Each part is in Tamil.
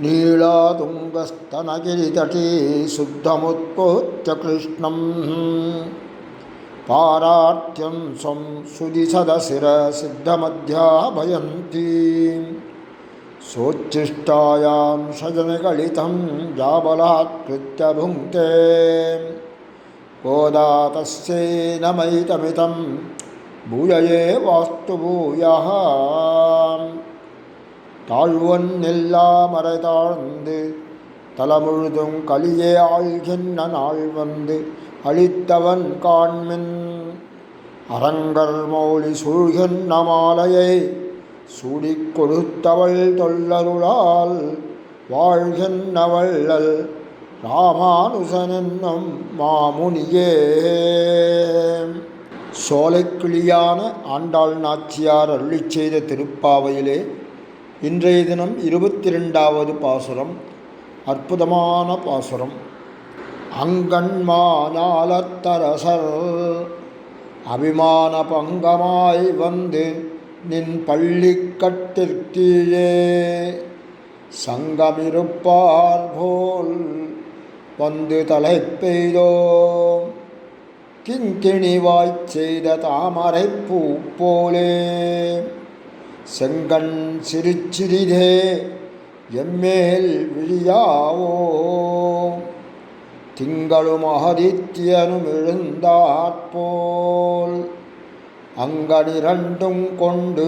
नीलातुङ्गस्तनगिरितटी शुद्धमुत्कोच्य कृष्णं पारार्त्यं स्वं सुदिसदशिरसिद्धमध्याभयन्ती सोच्छिष्टायां सजनगलितं जाबलात्कृत्य भुङ्क्ते गोदा तस्यै नमैतमितं भूयये वास्तु भूयः தாழ்வொன்னில்லா தாழ்ந்து தலமுழுதும் கலியே ஆழ்கின்ற நாள் வந்து அளித்தவன் காண்மின் அரங்கர் மௌலி சூழ்கின்ற மாலையை சூடிக் கொடுத்தவள் தொல்லருளால் வாழ்கின்ற வள்ளல் ராமானுசனென்னும் மாமுனியே. சோலைக்கிளியான ஆண்டாள் நாச்சியார் அருளிச் செய்த திருப்பாவையிலே இன்றைய தினம் 22வது பாசுரம். அற்புதமான பாசுரம். அங்கண்மாஞாலத்தரசர் அபிமான பங்கமாய் வந்து நின் பள்ளிக்கட்டிற்கீழே சங்கமிருப்பார் போல் வந்து தலை பெய்தோ கிங்கிணிவாய்ச் செய்த தாமரை பூ போலே செங்கண் சிறுச்சிறிதே எம்மேல் விழியாவோ திங்களும் ஆதித்யனும் எழுந்தாற்போல் அங்கனிரண்டும் கொண்டு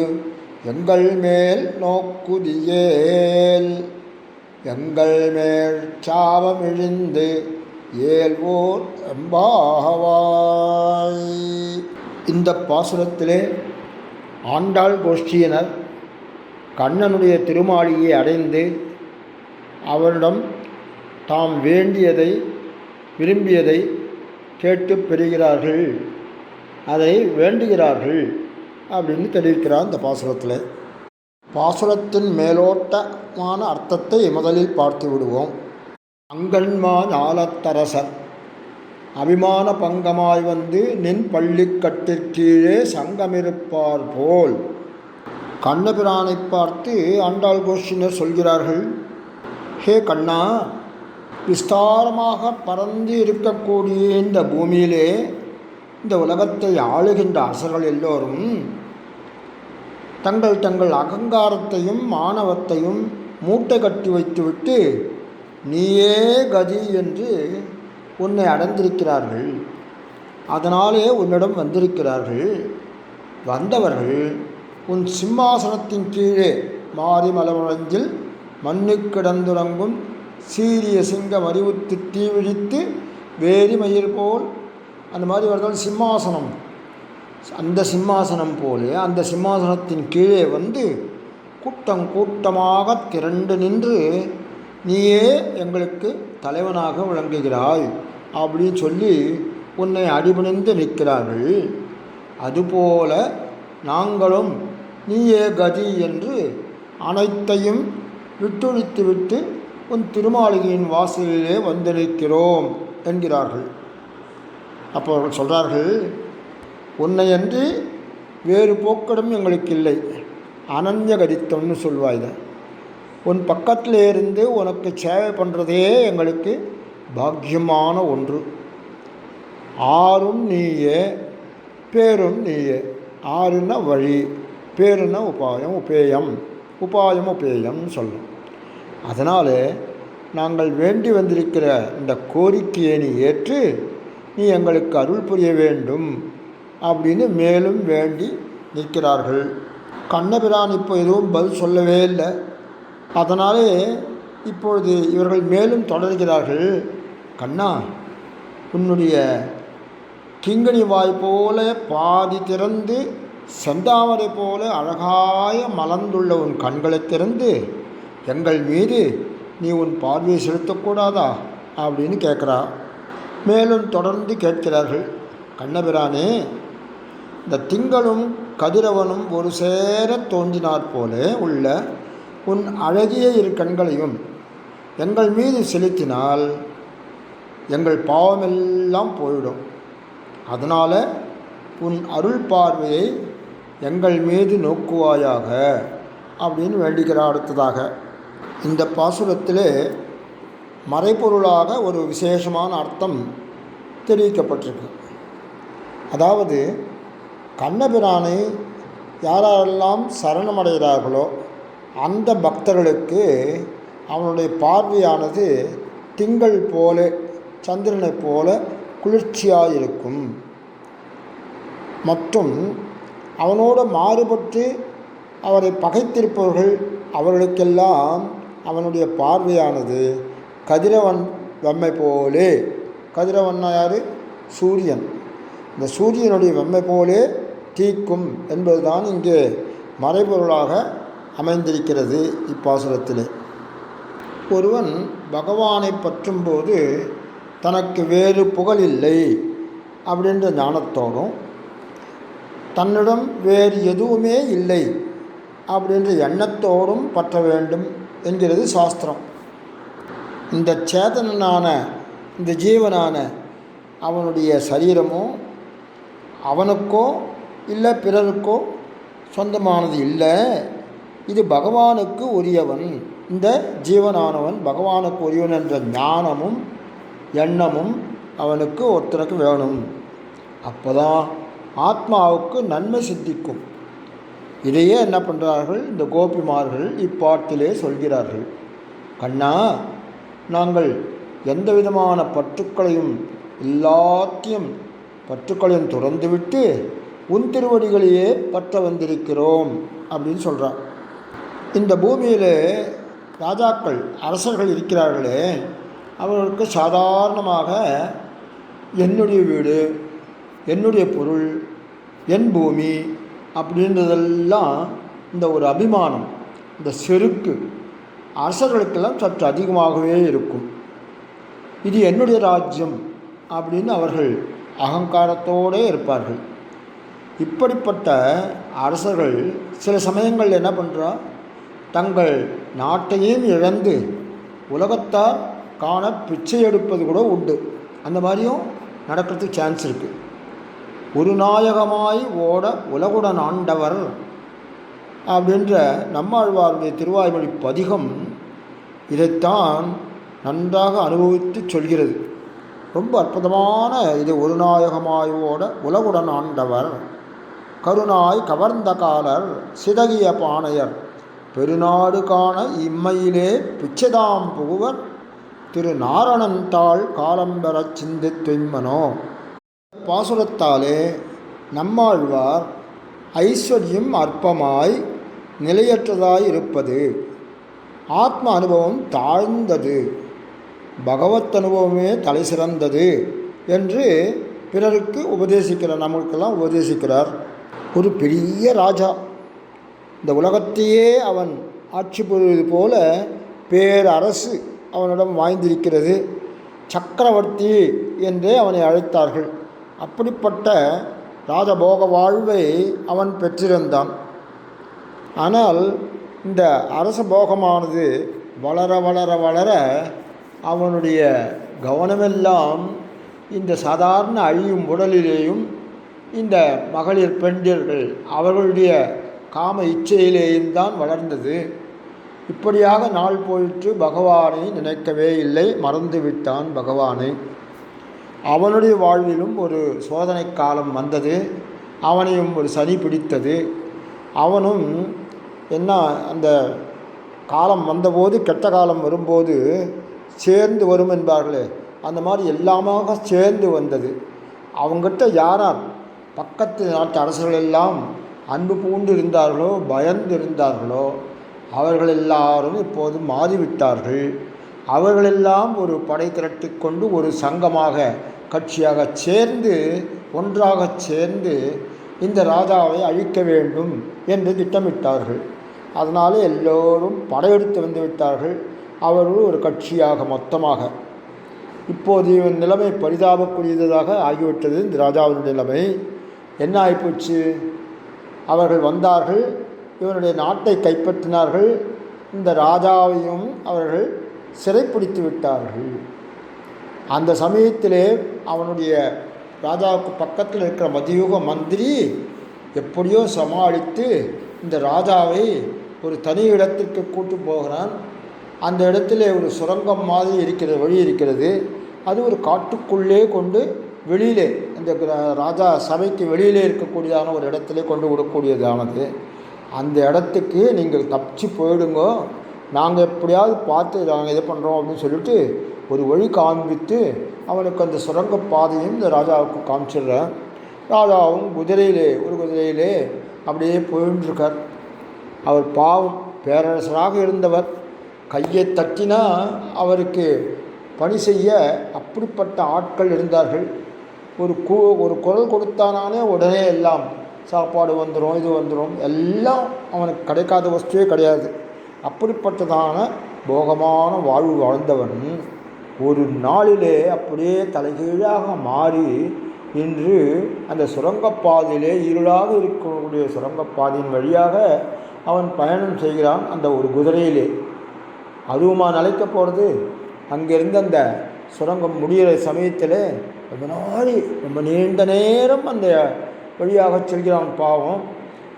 எங்கள் மேல் நோக்குதியேல் எங்கள் மேல் சாபமிழிந்து ஏல்வோர் எம்பாவாய். இந்த பாசுரத்திலே ஆண்டாள் கோஷ்டியினர் கண்ணனுடைய திருமாளியை அடைந்து அவரிடம் தாம் வேண்டியதை விரும்பியதை கேட்டு பெறுகிறார்கள், அதை வேண்டுகிறார்கள் அப்படின்னு தெரிவிக்கிறார் இந்த பாசுரத்தில். பாசுரத்தின் மேலோட்டமான அர்த்தத்தை முதலில் பார்த்து விடுவோம். அங்கன்மா ஞாலத்தரசர் அபிமான பங்கமாய் வந்து நின் பள்ளிக்கட்டிற்கீழே சங்கமிருப்பார் போல். கண்ணபிரானை பார்த்து ஆண்டாள் கோஷ்டியினர் சொல்கிறார்கள், ஹே கண்ணா, விஸ்தாரமாக பறந்து இருக்கக்கூடிய இந்த பூமியிலே இந்த உலகத்தை ஆளுகின்ற அரசர்கள் எல்லோரும் தங்கள் தங்கள் அகங்காரத்தையும் மானவத்தையும் மூட்டை கட்டி வைத்துவிட்டு நீயே கதி என்று உன்னை அடைந்திருக்கிறார்கள். அதனாலே உன்னிடம் வந்திருக்கிறார்கள். வந்தவர்கள் உன் சிம்மாசனத்தின் கீழே மாறி மலமழஞ்சில் மண்ணு கிடந்துறங்கும் சீரிய சிங்க மறிவுத்து தீவிழித்து வேரி மயிர் போல் அந்த மாதிரி வருதால் சிம்மாசனம், அந்த சிம்மாசனம் போலே அந்த சிம்மாசனத்தின் கீழே வந்து கூட்டம் கூட்டமாக திரண்டு நின்று நீயே எங்களுக்கு தலைவனாக விளங்குகிறாய் அப்படின்னு சொல்லி உன்னை அடிபணிந்து நிற்கிறார்கள். அதுபோல நாங்களும் நீயே கதி என்று அனைத்தையும் விட்டொழித்துவிட்டு உன் திருமாளிகையின் வாசலிலே வந்து நிற்கிறோம் என்கிறார்கள். அப்போ அவர்கள் சொல்கிறார்கள், உன்னையன்றி வேறு போக்கடும் எங்களுக்கு இல்லை, அனன்ய கதித்தம்னு சொல்வாய். உன் பக்கத்தில் இருந்து உனக்கு சேவை பண்ணுறதே எங்களுக்கு பாக்கியமான ஒன்று. ஆறும் நீயே, பேரும் நீயே. ஆறுன்னா வழி, பேருன்னா உபாயம், உபேயம், உபாயம் உபேயம்னு சொல்லும். அதனால் நாங்கள் வேண்டி வந்திருக்கிற இந்த கோரிக்கையை நீ ஏற்று நீ எங்களுக்கு அருள் புரிய வேண்டும் அப்படின்னு மேலும் வேண்டி நிற்கிறார்கள். கண்ணபிரான் இப்போ எதுவும் பதில் சொல்லவே இல்லை. அதனாலே இப்பொழுது இவர்கள் மேலும் தொடர்கிறார்கள். கண்ணா, உன்னுடைய கிங்கணி வாய் போல பாதி திறந்து செந்தாமரை போல அழகாய மலர்ந்துள்ள உன் கண்களை திறந்து எங்கள் மீது நீ உன் பார்வையை செலுத்தக்கூடாதா அப்படின்னு கேட்குறா. மேலும் தொடர்ந்து கேட்கிறார்கள், கண்ணபிரானே, இந்த திங்களும் கதிரவனும் ஒரு சேர தோன்றினாற் போல உள்ள உன் அழகிய இரு கண்களையும் எங்கள் மீது செலுத்தினால் எங்கள் பாவமெல்லாம் போயிடும். அதனால் உன் அருள் பார்வையை எங்கள் மீது நோக்குவாயாக அப்படின்னு வேண்டிக்கிறார். அடுத்ததாக இந்த பாசுரத்திலே மறைபொருளாக ஒரு விசேஷமான அர்த்தம் தெரிவிக்கப்பட்டிருக்கு. அதாவது கண்ணபிரானை யாரெல்லாம் சரணமடைகிறார்களோ அந்த பக்தர்களுக்கு அவனுடைய பார்வையானது திங்கள் போல சந்திரனைப் போல குளிர்ச்சியாக இருக்கும். மற்றும் அவனோடு மாறுபட்டு அவரை பகைத்திருப்பவர்கள் அவர்களுக்கெல்லாம் அவனுடைய பார்வையானது கதிரவன் வெம்மை போலே, கதிரவன்னா யார்? சூரியன். இந்த சூரியனுடைய வெம்மை போலே தீக்கும் என்பதுதான் இங்கே மறைபொருளாக அமைந்திருக்கிறது இப்பாசுரத்திலே. ஒருவன் பகவானை பற்றும்போது தனக்கு வேறு புகழ் இல்லை அப்படின்ற ஞானத்தோடும் தன்னிடம் வேறு எதுவுமே இல்லை அப்படின்ற எண்ணத்தோடும் பற்ற வேண்டும் என்கிறது சாஸ்திரம். இந்த சேதனனான இந்த ஜீவனான அவனுடைய சரீரமோ அவனுக்கோ இல்லை பிறருக்கோ சொந்தமானது இல்லை. இது பகவானுக்கு உரியவன். இந்த ஜீவனானவன் பகவானுக்கு உரியவன் என்ற ஞானமும் எண்ணமும் அவனுக்கு ஒருத்தனுக்கு வேணும். அப்போ தான் ஆத்மாவுக்கு நன்மை சித்திக்கும். இதையே என்ன பண்ணுறார்கள் இந்த கோபிமார்கள் இப்பாட்டிலே சொல்கிறார்கள். கண்ணா, நாங்கள் எந்த விதமான பற்றுக்களையும் எல்லாத்தையும் பற்றுக்களையும் துறந்துவிட்டு உன் திருவடிகளையே பற்ற வந்திருக்கிறோம் அப்படின்னு சொல்கிறார். இந்த பூமியில் ராஜாக்கள் அரசர்கள் இருக்கிறார்களே, அவர்களுக்கு சாதாரணமாக என்னுடைய வீடு, என்னுடைய பொருள், என் பூமி அப்படின்றதெல்லாம் இந்த ஒரு அபிமானம், இந்த செருக்கு அரசர்களுக்கெல்லாம் சற்று அதிகமாகவே இருக்கும். இது என்னுடைய ராஜ்யம் அப்படின்னு அவர்கள் அகங்காரத்தோடு இருப்பார்கள். இப்படிப்பட்ட அரசர்கள் சில சமயங்கள் என்ன பண்ணுறா, தங்கள் நாட்டையும் இழந்து உலகத்தார் காண பிச்சை எடுப்பது கூட உண்டு. அந்த மாதிரியும் நடக்கிறதுக்கு சான்ஸ் இருக்குது. ஒரு நாயகமாய் ஓட உலகுடன் ஆண்டவர் அப்படின்ற நம்மாழ்வாருடைய திருவாய்மொழி பதிகம் இதைத்தான் நன்றாக அனுபவித்து சொல்கிறது. ரொம்ப அற்புதமான இது. ஒரு நாயகமாய் ஓட உலகுடன் ஆண்டவர், கருணாய் கவர்ந்த காலர் சிதகிய பாணையர், பெருநாடு காண இம்மையிலே பிச்சைதாம் புகுவர், திரு நாரணந்தாள் காலம்பெறச் சிந்தி தொய்மனோ. பாசுரத்தாலே நம்மாழ்வார் ஐஸ்வர்யம் அற்பமாய் நிலையற்றதாய் இருப்பது, ஆத்ம அனுபவம் தாழ்ந்தது, பகவத் அனுபவமே தலை சிறந்தது என்று பிறருக்கு உபதேசிக்கிறார். நம்மளுக்கெல்லாம் உபதேசிக்கிறார். ஒரு பெரிய ராஜா, இந்த உலகத்தையே அவன் ஆட்சி புரிவது போல பேரரசு அவனிடம் வாய்ந்திருக்கிறது. சக்கரவர்த்தி என்றே அவனை அழைத்தார்கள். அப்படிப்பட்ட ராஜபோக வாழ்வை அவன் பெற்றிருந்தான். ஆனால் இந்த அரச போகமானது வளர வளர வளர அவனுடைய கவனமெல்லாம் இந்த சாதாரண அழியும் உடலிலேயும் இந்த மகளிர் பெண்கள் அவர்களுடைய காம இச்சையிலேயும் தான் வளர்ந்தது. இப்படியாக நாள் போயிட்டு பகவானை நினைக்கவே இல்லை, மறந்து விட்டான் பகவானை. அவனுடைய வாழ்விலும் ஒரு சோதனை காலம் வந்தது. அவனையும் ஒரு சனி பிடித்தது. அவனும் என்ன, அந்த காலம் வந்தபோது கெட்ட காலம் வரும்போது சேர்ந்து வரும் என்பார்களே, அந்த மாதிரி எல்லாமாக சேர்ந்து வந்தது. அவங்ககிட்ட யாரார் பக்கத்து நாட்டு அரசர்கள் எல்லாம் அன்பு பூண்டு இருந்தார்களோ, பயந்து இருந்தார்களோ, அவர்கள் எல்லாரும் இப்போது மாறிவிட்டார்கள். அவர்களெல்லாம் ஒரு படை திரட்டி கொண்டு ஒரு சங்கமாக கட்சியாக சேர்ந்து ஒன்றாக சேர்ந்து இந்த ராஜாவை அழிக்க வேண்டும் என்று திட்டமிட்டார்கள். அதனாலே எல்லோரும் படையெடுத்து வந்து விட்டார்கள். அவர்கள் ஒரு கட்சியாக மொத்தமாக. இப்போது இவன் நிலைமை பரிதாபக்கூடியதாக ஆகிவிட்டது. இந்த ராஜாவின் நிலைமை என்ன ஆகிப்போச்சு? அவர்கள் வந்தார்கள், இவனுடைய நாட்டை கைப்பற்றினார்கள், இந்த ராஜாவையும் அவர்கள் சிறைப்பிடித்து விட்டார்கள். அந்த சமயத்திலே அவனுடைய ராஜாவுக்கு பக்கத்தில் இருக்கிற மதியுக மந்திரி எப்படியோ சமாளித்து இந்த ராஜாவை ஒரு தனி இடத்திற்கு கூட்டு போகிறான். அந்த இடத்துல ஒரு சுரங்கம் மாதிரி இருக்கிறது, வழி இருக்கிறது. அது ஒரு காட்டுக்குள்ளே கொண்டு வெளியிலே அந்த ராஜா சபைக்கு வெளியிலே இருக்கக்கூடியதான ஒரு இடத்துல கொண்டு விடக்கூடியதானது. அந்த இடத்துக்கு நீங்கள் தப்பிச்சு போயிடுங்கோ, நாங்கள் எப்படியாவது பார்த்து நாங்கள் இது பண்ணுறோம் அப்படின்னு சொல்லிட்டு ஒரு வழி காண்பித்து அவனுக்கு அந்த சுரங்க பாதையும் இந்த ராஜாவுக்கு காமிச்சிடுறேன். ராஜாவும் ஒரு குதிரையிலே அப்படியே போயின்ட்டுருக்கார். அவர் பாவம் பேரரசராக இருந்தவர், கையை தட்டினா அவருக்கு பணி செய்ய அப்படிப்பட்ட ஆட்கள் இருந்தார்கள். ஒரு குரல் கொடுத்தானானே உடனே எல்லாம் சாப்பாடு வந்துடும், இது வந்துடும், எல்லாம் அவனுக்கு கிடைக்காத வஸ்துவே கிடையாது. அப்படிப்பட்டதான போகமான வாழ்வு வாழ்ந்தவன் ஒரு நாளிலே அப்படியே தலைகீழாக மாறி இன்று அந்த சுரங்கப்பாதையிலே இருளாக இருக்கக்கூடிய சுரங்கப்பாதையின் வழியாக அவன் பயணம் செய்கிறான். அந்த ஒரு குதிரையிலே அதுவுமா நிலைக்க போகிறது. அங்கேருந்து அந்த சுரங்கம் முடிகிற சமயத்தில் ரொம்ப நீண்ட நேரம் அந்த வழியாக செல்கிறான். பாவம்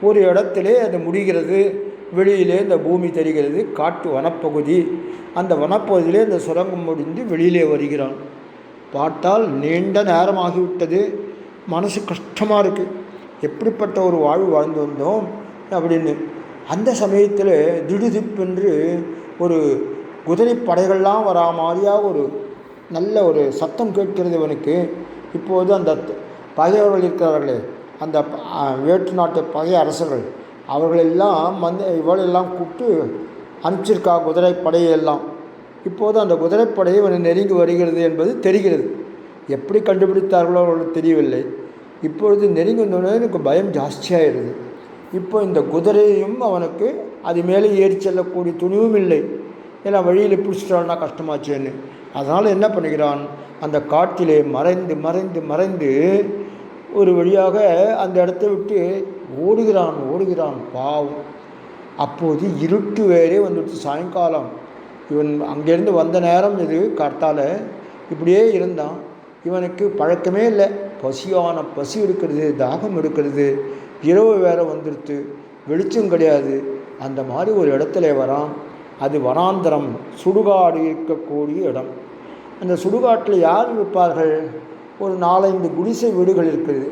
ஒரு இடத்திலே அது முடிகிறது. வெளியிலே இந்த பூமி தெரிகிறது, காட்டு வனப்பகுதி. அந்த வனப்பகுதியிலே இந்த சுரங்கம் முடிந்து வெளியிலே வருகிறான். பார்த்தால் நீண்ட நேரமாகிவிட்டது. மனசு கஷ்டமாக இருக்குது, எப்படிப்பட்ட ஒரு வாழ்வு வாழ்ந்து வந்தோம் அப்படின்னு. அந்த சமயத்தில் திடுதிப்பென்று ஒரு குதிரை படைகள்லாம் வரா மாதிரியாக ஒரு நல்ல ஒரு சத்தம் கேட்கிறது இவனுக்கு. இப்போது அந்த பகைவர்கள் இருக்கிறார்களே, அந்த வேற்று நாட்டு பகை அரசர்கள், அவர்களெல்லாம் இவளெல்லாம் கூப்பிட்டு அனுப்பிச்சிருக்கா குதிரை படையெல்லாம். இப்போது அந்த குதிரைப்படை இவனை நெருங்கி வருகிறது என்பது தெரிகிறது. எப்படி கண்டுபிடித்தார்களோ அவர்களுக்கு தெரியவில்லை. இப்பொழுது நெருங்கி வந்தோடனே எனக்கு பயம் ஜாஸ்தியாகிடுது. இப்போ இந்த குதிரையும் அவனுக்கு அது மேலே ஏறி செல்லக்கூடிய துணிவும் இல்லை. ஏன்னா வழியில் பிடிச்சிட்டான்னா கஷ்டமாச்சேன்னு. அதனால் என்ன பண்ணுகிறான், அந்த காட்டிலே மறைந்து மறைந்து மறைந்து ஒரு வழியாக அந்த இடத்த விட்டு ஓடுகிறான் பாவம். அப்போது இருட்டு வேறே வந்துடுச்சு, சாயங்காலம். இவன் அங்கேருந்து வந்த நேரம் இது காத்தால் இப்படியே இருந்தான். இவனுக்கு பழக்கமே இல்லை, பசி எடுக்கிறது, தாகம் எடுக்கிறது. இரவு வேற வந்துடுத்து, வெளிச்சம் கிடையாது. அந்த மாதிரி ஒரு இடத்துல வரான். அது வனாந்தரம், சுடுகாடு இருக்கக்கூடிய இடம். அந்த சுடுகாட்டில் யார் இருப்பார்கள்? ஒரு 4-5 குடிசை வீடுகள் இருக்குது.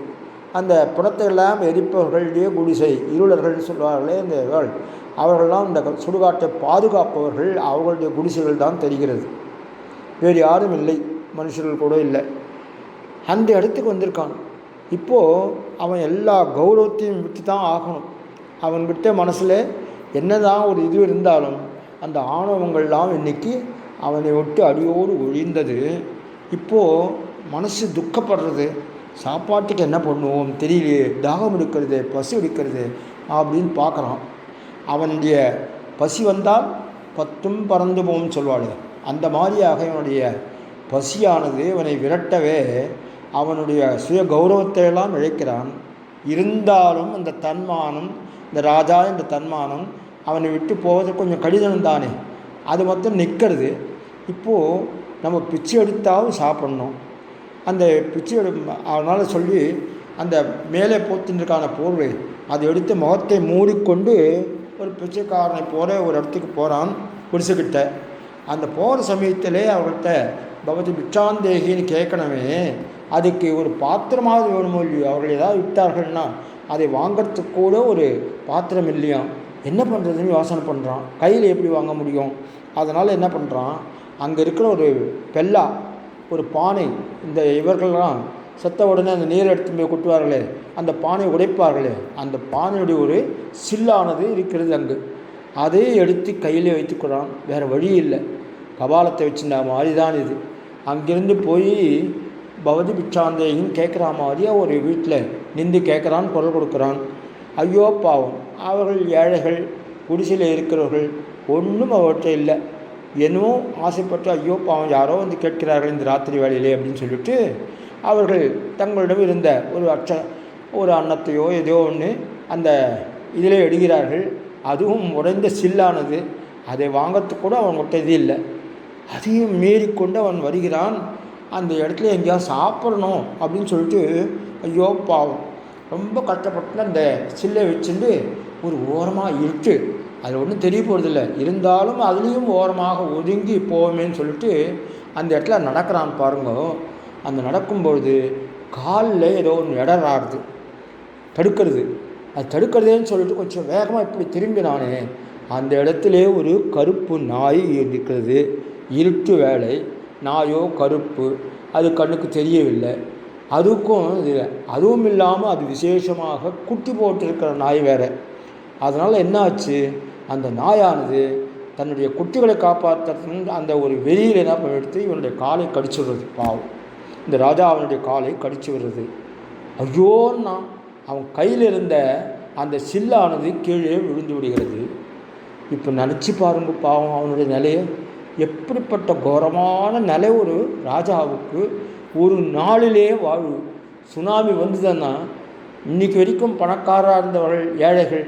அந்த புறத்தை எல்லாம் எரிப்பவர்களுடைய குடிசை, இருளர்கள் சொல்வார்களே இந்த அவர்கள்லாம் இந்த சுடுகாட்டை பாதுகாப்பவர்கள், அவர்களுடைய குடிசைகள் தான் தெரிகிறது. வேறு யாரும் இல்லை, மனுஷர்கள் கூட இல்லை. அந்த இடத்துக்கு வந்திருக்கான். இப்போது அவன் எல்லா கௌரவத்தையும் விட்டு தான் ஆகணும். அவன்கிட்ட மனசில் என்ன தான் ஒரு இது இருந்தாலும் அந்த ஆணவங்கள்லாம் இன்றைக்கி அவனை விட்டு அடியோடு ஒழிந்தது. இப்போது மனசு துக்கப்படுறது. சாப்பாட்டுக்கு என்ன பண்ணுவோம் தெரியலையே, தாகம் எடுக்கிறது, பசி எடுக்கிறது அப்படின்னு பார்க்குறான். அவனுடைய பசி வந்தால் 10ம் பறந்து போகும்னு சொல்வாள். அந்த மாதிரியாக இவனுடைய பசியானது இவனை விரட்டவே அவனுடைய சுய கௌரவத்தையெல்லாம் இழைக்கிறான். இருந்தாலும் அந்த தன்மானம், இந்த ராஜா என்ற தன்மானம் அவனை விட்டு போவது கொஞ்சம் கடினம் தானே, அது மொத்தம் நிற்கிறது. இப்போது நம்ம பிச்சை எடுத்தாவது சாப்பிட்ணும். அந்த பிச்சை அதனால் சொல்லி அந்த மேலே போத்தின்றிருக்கான போர்வை அதை எடுத்து முகத்தை மூடிக்கொண்டு ஒரு பிச்சைக்காரனை போகிற ஒரு இடத்துக்கு போகிறான், குடிசுக்கிட்ட. அந்த போகிற சமயத்திலே அவர்கிட்ட பவதி பிச்சாந்தேகின்னு கேட்கணுமே, அதுக்கு ஒரு பாத்திரமாவது வேணுமோ இல்லையோ. அவர்கள் ஏதாவது விட்டார்கள்னா அதை வாங்கிறதுக்கு கூட ஒரு பாத்திரம் இல்லையா. என்ன பண்ணுறதுன்னு யோசனை பண்ணுறான். கையில் எப்படி வாங்க முடியும்? அதனால் என்ன பண்ணுறான், அங்கே இருக்கிற ஒரு பெல்லா, ஒரு பானை, இந்த இவர்கள்லாம் செத்த உடனே அந்த நீரை எடுத்து போய் கொட்டுவார்களே, அந்த பானை உடைப்பார்களே, அந்த பானையுடைய ஒரு சில்லானது இருக்கிறது அங்கு. அதை எடுத்து கையிலே வைத்துக்கிறான். வேறு வழி இல்லை, கபாலத்தை வச்சுருந்த மாதிரி தான் இது. அங்கேருந்து போய் பவதி பிச்சாந்தேகின்னு கேட்குற மாதிரியாக ஒரு வீட்டில் நின்று கேட்குறான், குரல் கொடுக்குறான். ஐயோ பாவம், அவர்கள் ஏழைகள், குடிசையில் இருக்கிறவர்கள், ஒன்றும் அவர்கிட்ட இல்லை. என்னவோ ஆசைப்பட்டு ஐயோ பாவம் யாரோ வந்து கேட்கிறார்கள் இந்த ராத்திரி வேலையிலே அப்படின்னு சொல்லிட்டு அவர்கள் தங்களிடம் இருந்த ஒரு அன்னத்தையோ ஏதோ ஒன்று அந்த இதிலே எடுகிறார்கள். அதுவும் உடைந்த சில்லானது, அதை வாங்கிறதுக்கு கூட அவன்கிட்ட இது இல்லை. அதையும் மீறிக்கொண்டு அவன் வருகிறான். அந்த இடத்துல எங்கேயாவது சாப்பிடணும் அப்படின்னு சொல்லிட்டு ஐயோ பாவம் ரொம்ப கஷ்டப்பட்டு அந்த சில்லை வச்சுட்டு ஒரு ஓரமாக இருட்டு அது ஒன்றும் தெரிய போகிறதில்ல. இருந்தாலும் அதுலேயும் ஓரமாக ஒதுங்கி போவோமேன்னு சொல்லிட்டு அந்த இடத்துல நடக்கிறான் பாருங்க. அந்த நடக்கும்பொழுது காலில் ஏதோ ஒன்று இடராடுது, தடுக்கிறது. அது தடுக்கிறதேன்னு சொல்லிட்டு கொஞ்சம் வேகமாக இப்படி திரும்பினானே, அந்த இடத்துல ஒரு கருப்பு நாய் இருக்கிறது. இருட்டு வேலை, நாயோ கருப்பு, அது கண்ணுக்கு தெரியவில்லை. அதுவும் இல்லாமல் அது விசேஷமாக குட்டி போட்டிருக்கிற நாய் வேறு. அதனால் என்ன ஆச்சு, அந்த நாயானது தன்னுடைய குட்டிகளை காப்பாற்றுறதுன்னு அந்த ஒரு வெறியில் என்ன பண்ணிடுத்து இவனுடைய காலை கடிச்சு விடுறது. பாவம், இந்த ராஜா அவனுடைய காலை கடிச்சு விடுறது. ஐயோன்னா அவன் கையில் இருந்த அந்த சில்லானது கீழே விழுந்து விடுகிறது. இப்போ நினச்சி பாருங்க பாவம் அவனுடைய நிலையை. எப்படிப்பட்ட கோரமான நிலை ஒரு ராஜாவுக்கு. ஒரு நாளிலே வாழ்வு. சுனாமி வந்ததுன்னா இன்றைக்கி வரைக்கும் பணக்காராக இருந்தவர்கள் ஏழைகள்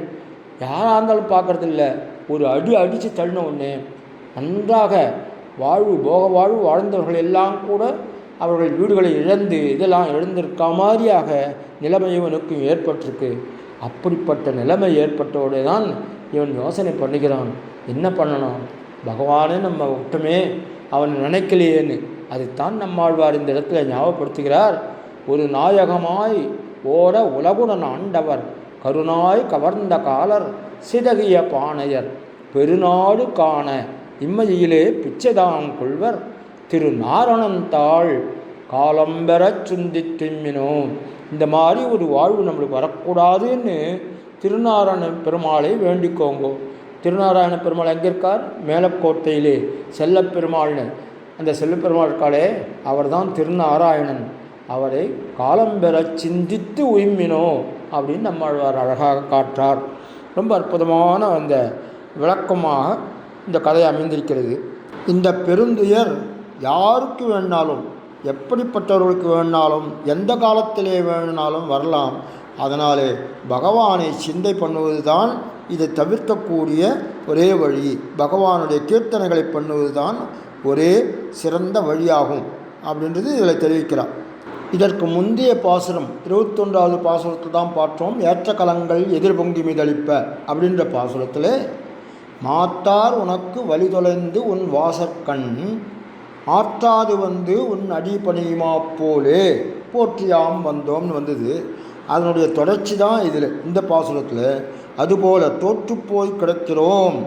யாராக இருந்தாலும் பார்க்குறதில்ல. ஒரு அடித்து தள்ளின உடனே நன்றாக போக வாழ்வு வாழ்ந்தவர்கள் எல்லாம் கூட அவர்கள் வீடுகளை இழந்து இதெல்லாம் இழந்திருக்க மாதிரியாக நிலைமை இவனுக்கும் ஏற்பட்டிருக்கு. அப்படிப்பட்ட நிலைமை ஏற்பட்டோடு தான் இவன் யோசனை பண்ணுகிறான், என்ன பண்ணணும், பகவானே நம்ம விட்டமே, அவன் நினைக்கலையேன்னு. அதைத்தான் நம்மாழ்வார் இந்த இடத்துல ஞாபகப்படுத்துகிறார். ஒரு நாயகமாய் ஓட உலகுடன் ஆண்டவர், கருணாய் கவர்ந்த காலர், சிதகிய பானையர், பெருநாடு காண இம்மையிலே பிச்சைதான் கொள்வர், திருநாரணந்தாள் காலம்பெறச் சுந்தி திம்மினோம். இந்த மாதிரி ஒரு வாழ்வு நம்மளுக்கு வரக்கூடாதுன்னு திருநாராயண பெருமாளை வேண்டிக்கோங்கோ. திருநாராயண பெருமாள் எங்கே இருக்கார்? மேலக்கோட்டையிலே செல்லப்பெருமாள்னு அந்த செல்லப்பெருமாள் இருக்காளே, அவர் தான் திருநாராயணன். அவரை காலம்பெற சிந்தித்து உய்மினோ அப்படின்னு நம்மாழ்வார் அழகாக காட்டார். ரொம்ப அற்புதமான அந்த விளக்கமாக இந்த கதை அமைந்திருக்கிறது. இந்த பெருந்துயர் யாருக்கு வேணாலும், எப்படிப்பட்டவர்களுக்கு வேணாலும், எந்த காலத்திலே வேணாலும் வரலாம். அதனாலே பகவானை சிந்தை பண்ணுவது தான் இதை தவிர்க்கக்கூடிய ஒரே வழி. பகவானுடைய கீர்த்தனைகளை பண்ணுவது தான் ஒரே சிறந்த வழியாகும் அப்படின்றது இதில் தெரிவிக்கிறார். இதற்கு முந்தைய பாசுரம் 21வது பாசுரத்தில் தான் பார்த்தோம். ஏற்ற கலங்கள் எதிர்பொங்கி மீதளிப்ப அப்படின்ற பாசுரத்தில், மாத்தார் உனக்கு வழி தொலைந்து உன் வாசற்கண், ஆற்றாது வந்து உன் அடி பணியுமா போலே போற்றியாம் வந்தோம்னு வந்தது. அதனுடைய தொடர்ச்சி தான் இதில் இந்த பாசுரத்தில். அதுபோல தோற்றுப்போய் கிடக்கிறோம்,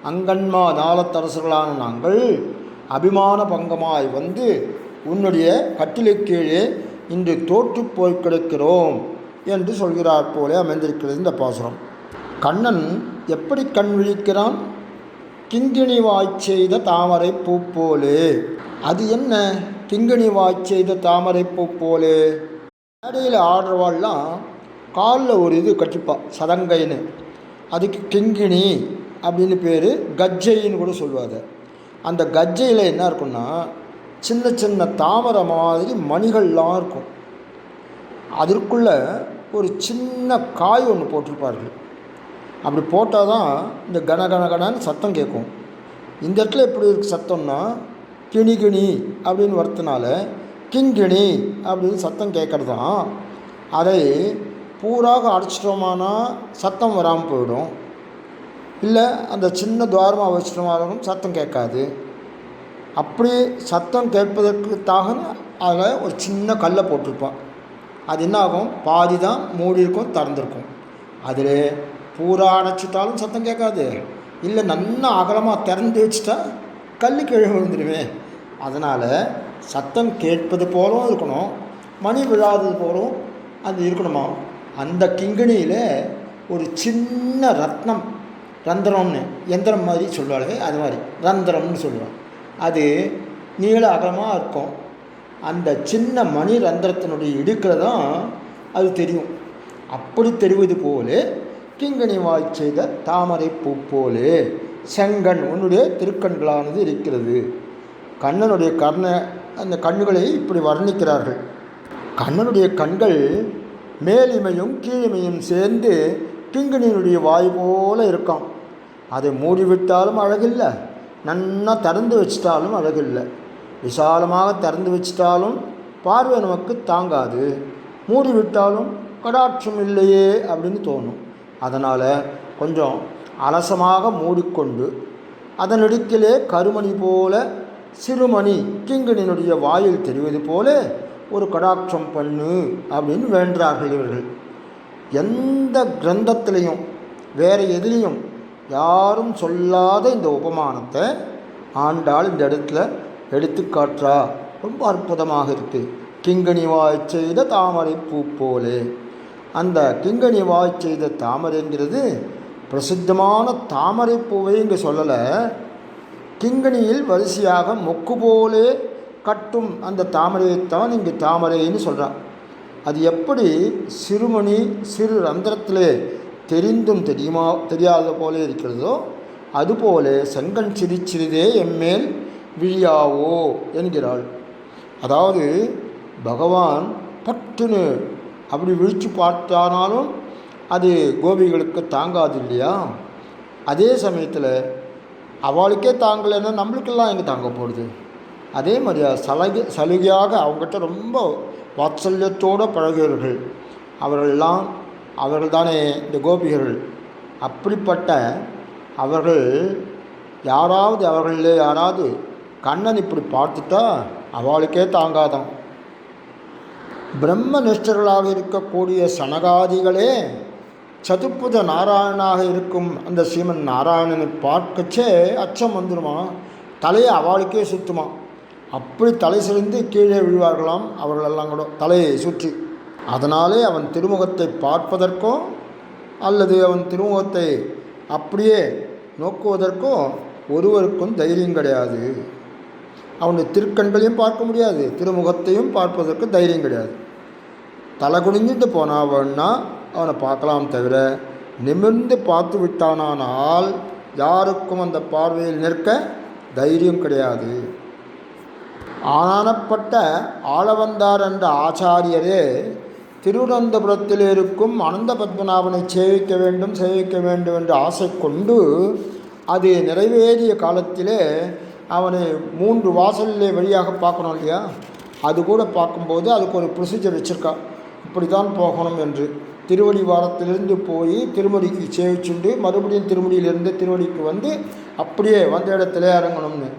அங்கன்மா நாளத்தரசர்களான நாங்கள் அபிமான பங்கமாய் வந்து உன்னுடைய கட்டிலை கீழே இன்று தோற்றுப்போய் கிடக்கிறோம் என்று சொல்கிறார் போலே அமைந்திருக்கிறது இந்த பாசுரம். கண்ணன் எப்படி கண் விழிக்கிறான்? கிங்கிணி வாய்ச் செய்த தாமரை பூ போலே. அது என்ன கிங்கிணி வாய்ச் செய்த தாமரை பூ போலே? மேடையில் ஆடுறவாள்லாம் காலில் ஒரு இது கட்டிப்பா, சதங்கைன்னு. அதுக்கு கிங்கிணி அப்படின்னு பேர். கஜ்ஜைன்னு கூட சொல்லுவாங்க. அந்த கஜ்ஜையில் என்ன இருக்குன்னா, சின்ன சின்ன தாமரை மாதிரி மணிகள்லாம் இருக்கும். அதற்குள்ளே ஒரு சின்ன காய் ஒன்று போட்டிருப்பார்கள். அப்படி போட்டால் தான் இந்த கனகனகனன்னு சத்தம் கேட்கும். இந்த இடத்துல எப்படி இருக்குது சத்தம்னா, கிணி கிணி அப்படின்னு வரத்துனால கிங்கிணி அப்படின்னு சத்தம் கேட்குறது தான். அதை பூராக அடைச்சிட்டோமானா சத்தம் வராமல் போயிடும். இல்லை அந்த சின்ன துவாரமாக வச்சிட்டோமானாலும் சத்தம் கேட்காது. அப்படி சத்தம் கேட்பதற்காக அதில் ஒரு சின்ன கல்லை போட்டிருப்பான். அது என்ன ஆகும், பாதி தான் மூடி இருக்கும், திறந்துருக்கும். அதில் பூரா அடைச்சிட்டாலும் சத்தம் கேட்காது. இல்லை நல்லா அகலமாக திறந்து வச்சுட்டா கல் கீழே விழுந்துடுவேன். அதனால் சத்தம் கேட்பது போலும் இருக்கணும், மணி விழாதது போலும் அது இருக்கணுமா. அந்த கிங்கிணியில் ஒரு சின்ன ரத்னம், ரந்திரம்னு எந்திரம் மாதிரி சொல்லுவாங்க, அது மாதிரி ரந்திரம்னு சொல்லுவாங்க. அது நீள அகலமாக இருக்கும். அந்த சின்ன மணி ரந்திரத்தினுடைய இடுக்கில் தான் அது தெரியும். அப்படி தெரிவது போலே கிங்கிணி வாய்ச் செய்த தாமரை பூ போலே செங்கண் உன்னுடைய திருக்கண்களானது இருக்கிறது. கண்ணனுடைய அந்த கண்ணுகளை இப்படி வர்ணிக்கிறார்கள். கண்ணனுடைய கண்கள் மேலிமையும் கீழிமையும் சேர்ந்து கிங்கிணியினுடைய வாய் போல இருக்கான். அதை மூடிவிட்டாலும் அழகில்லை, நன்னா திறந்து வச்சிட்டாலும் அழகில்லை. விசாலமாக திறந்து வச்சிட்டாலும் பார்வை நமக்கு தாங்காது, மூடிவிட்டாலும் கடாட்சம் இல்லையே அப்படின்னு தோணும். அதனால் கொஞ்சம் அலசமாக மூடிக்கொண்டு அதனிடுக்கிலே கருமணி போல சிறுமணி கிங்கனினுடைய வாயில் தெரிவது போல ஒரு கடாட்சம் பண்ணு அப்படின்னு வேண்டார்கள் இவர்கள். எந்த கிரந்தத்திலையும் வேறு எதுலேயும் யாரும் சொல்லாத இந்த உபமானத்தை ஆண்டாள் இந்த இடத்துல எடுத்துக்காட்டுறா. ரொம்ப அற்புதமாக இருக்குது. கிங்கனி வாய் செய்த தாமரை பூ போலே. அந்த கிங்கனி வாய் செய்த தாமரைங்கிறது பிரசித்தமான தாமரை பூவை இங்கே சொல்லலை. கிங்கனியில் வரிசையாக மொக்கு போலே கட்டும் அந்த தாமரையைத்தான் இங்கே தாமரைன்னு சொல்கிறான். அது எப்படி சிறுமணி சிறு ரந்திரத்திலே தெரிந்தும் தெரியாத போல இருக்கிறதோ அதுபோல செங்கண் சிறிதே எம்மேல் விழியாவோ என்கிறாள். அதாவது பகவான் பட்டுன்னு அப்படி விழித்து பார்த்தானாலும் அது கோபிகளுக்கு தாங்காது இல்லையா? அதே சமயத்தில் அவளுக்கே தாங்கலைன்னா நம்மளுக்கெல்லாம் எங்கே தாங்க போடுது? அதே மாதிரியா சலுகையாக அவங்ககிட்ட ரொம்ப வாத்சல்யத்தோடு பழகியவர்கள் அவர்கள் தானே இந்த கோபிகர்கள். அப்படிப்பட்ட அவர்கள் அவர்களில் யாராவது கண்ணன் இப்படி பார்த்துட்டா அவளுக்கே தாங்காதான். பிரம்ம நிஷ்டர்களாக இருக்கக்கூடிய சனகாதிகளே சதுர்புஜ நாராயணனாக இருக்கும் அந்த ஸ்ரீமன் நாராயணனை பார்க்கச்சே அச்சம் வந்துடுமா, தலையை அவளுக்கே சுற்றுமா. அப்படி தலை சிறந்து கீழே விழுவார்களாம் அவர்களெல்லாம் கூட தலையை சுற்றி. அதனாலே அவன் திருமுகத்தை பார்ப்பதற்கோ அல்லது அவன் திருமுகத்தை அப்படியே நோக்குவதற்கோ ஒருவருக்கும் தைரியம் கிடையாது. அவனுடைய திருக்கண்களையும் பார்க்க முடியாது, திருமுகத்தையும் பார்ப்பதற்கு தைரியம் கிடையாது. தலை குனிஞ்சிட்டு போனாவன்னா அவனை பார்க்கலாம் தவிர நிமிர்ந்து பார்த்து விட்டானால் யாருக்கும் அந்த பார்வையில் நிற்க தைரியம் கிடையாது. ஆனானப்பட்ட ஆளவந்தார் என்ற ஆச்சாரியரே திருவனந்தபுரத்தில் இருக்கும் அனந்த பத்மநாபனை சேவிக்க வேண்டும் என்று ஆசை கொண்டு அது நிறைவேறிய காலத்திலே அவனை 3 வாசலிலே வழியாக பார்க்கணும் இல்லையா? அது கூட பார்க்கும்போது அதுக்கு ஒரு ப்ரொசீஜர் வச்சுருக்கா, இப்படி தான் போகணும் என்று. திருவடி வாரத்திலிருந்து போய் திருமடிக்கு சேவிச்சுண்டு மறுபடியும் திருமடியிலிருந்து திருவடிக்கு வந்து அப்படியே வந்த இடத்துல இறங்கணும்னு.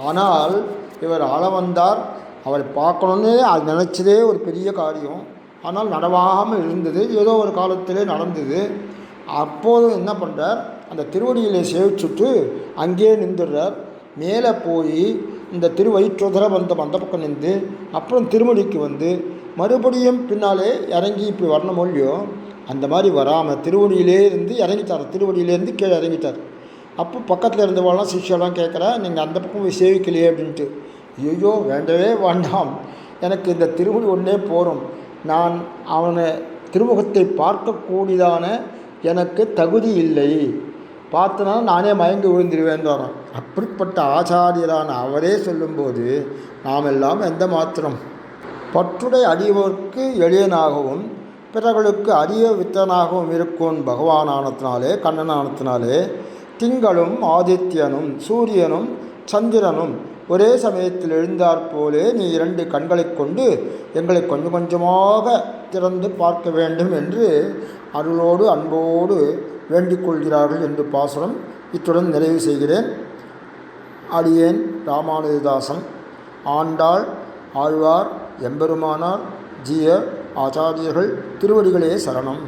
ஆனால் இவர் ஆளவந்தார் அவரை பார்க்கணுன்னு அது நினச்சதே ஒரு பெரிய காரியம். ஆனால் நடவாமல் இருந்தது, ஏதோ ஒரு காலத்திலே நடந்தது. அப்போதும் என்ன பண்ணுறார், அந்த திருவடியிலே சேவிச்சுட்டு அங்கேயே நின்றுடுறார். மேலே போய் இந்த திருவயிற்றுதர அந்த பக்கம் நின்று அப்புறம் திருமடிக்கு வந்து மறுபடியும் பின்னாலே இறங்கி இப்படி வரணும் இல்லையோ, அந்த மாதிரி வராமல் திருவடியிலே இருந்து இறங்கிட்டார். திருவடியிலேருந்து கீழே இறங்கிட்டார். அப்போ பக்கத்தில் இருந்தவெல்லாம் சிஷ்யெல்லாம் கேட்குறா, நீங்கள் அந்த பக்கம் போய் சேவிக்கலையே அப்படின்ட்டு. ஐயோ வேண்டவே வேண்டாம், எனக்கு இந்த திருவடி ஒன்றே போகும், நான் அவனை திருமுகத்தை பார்க்கக்கூடியதான எனக்கு தகுதி இல்லை, பார்த்தனா நானே மயங்கி விழுந்துடுவேன் வரோம். அப்படிப்பட்ட ஆச்சாரியரான அவரே சொல்லும்போது நாம் எல்லாம் எந்த மாத்திரம் பற்றுடை அடியவர்க்கு எளியனாகவும் பிறர்களுக்கு அரிய வித்தனாகவும் இருக்கும் பகவானானத்தினாலே கண்ணனானத்தினாலே திங்களும் ஆதித்யனும் சூரியனும் சந்திரனும் ஒரே சமயத்தில் எழுந்தாற்போலே நீ 2 கண்களை கொண்டு எங்களை கொஞ்சம் கொஞ்சமாக திறந்து பார்க்க வேண்டும் என்று அருளோடு அன்போடு வேண்டிக் கொள்கிறார்கள் என்று பாசுரம் இத்துடன் நிறைவு செய்கிறேன். அடியேன் ராமானுஜதாசன். ஆண்டாள், ஆழ்வார், எம்பெருமானார், ஜீயர், ஆச்சாரியர்கள் திருவடிகளே சரணம்.